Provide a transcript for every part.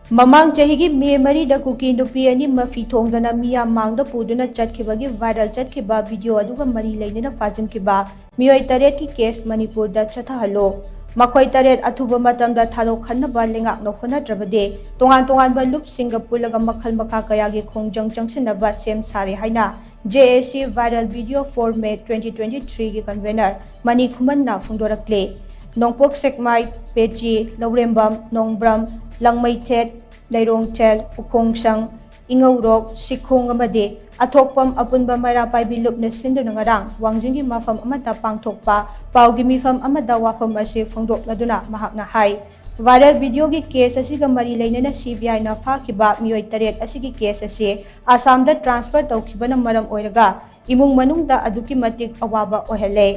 Mamang chahi May Mari da Kuki Nupi ani Maphi Thongdana meeyam mang da puduna chatkhiba viral chatkhiba video aduga mari Leinana Phajinkhiba meeyoi taret ki case Manipur Da Chathahallu makhoi taret athuba matam da thadok-hannaba leingak hotnadrabadi tongan-tonganba lupsinga pullaga makhal makha kayagi khongjang changsinaba sem sare haina JAC Viral Video for May 2023 ki Convenor Mani Khuman na phongdorakle nongpok sekmai peji laurembam nongbram langmai chet leirong tel khongjang ingaurok sikhong amade athokpam apunba marapai bilup na sinduna ngarang wangjingi mafam amata pangthokpa paugi mifam amada wafam ase phongdokladuna mahakna hai viral video gi case asiga mari leinana CBI na phakiba meeyoi taret asigi case ase Assam da transfer tawkhibana maram oiraga imung manungda aduki matik awaba ohele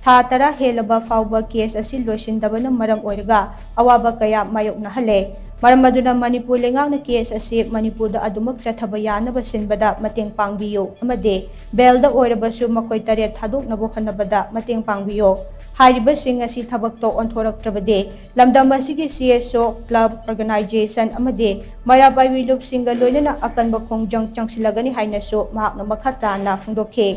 tha tara helaba fauba case asi loisindabana maram oiraga awaba kaya mayokna hale maram aduna Manipur leingak na case asi Manipur da adumak chathaba yanaba sinbada mateng pangbiyo amade bel da oirabasu makhoi taret thadok-hannaba mateng pangbiyo hairiba sing asi thabak to onthoraktrabade lamdam asigi CSO club organization amade marabai wilup singa loinana akanba khongjang changsilagani hainasu mahakna makhata phongdokhe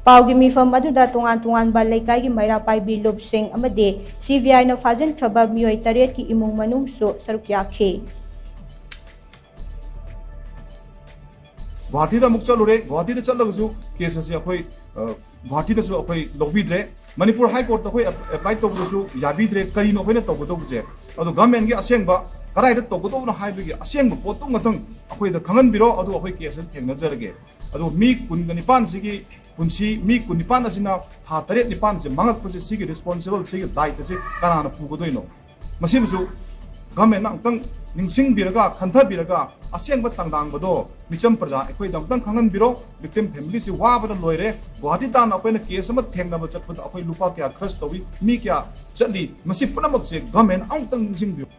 paugi mifam aduda tongan-tonganba leikaigi marapai bilup sing amade CBI na Phajinkhiba meeyoi taret ki imung manungsu saruk yakhe Guwahati da muk chalure Guwahati da chalagaju case ase akhoi Guwahati da su akhoi lobidre Manipur High Court akhoi apply tawbusu yabidre kari no khoina tawbudobje adu government gi asengba karai da tawbudo na haibigi asengba potu ngatang akhoi da khangan biro adu akhoi case thengna jarage adu mi kun nipan sigi punsi mi kun nipan asina ha taret nipan se mangak pase sigi responsible sigi dait se kanana pugodoino masibusu government nang tang ningsing biraga khantha biraga asengba tangdang bodo micham praja ekhoi dam tang khangan biro victim family si wa bada loire Guwahati ta na akhoi na case ma thengna ba chatpad akhoi lupa kya crush towi mi kya chali masi punamak se government ang tang ningsing biro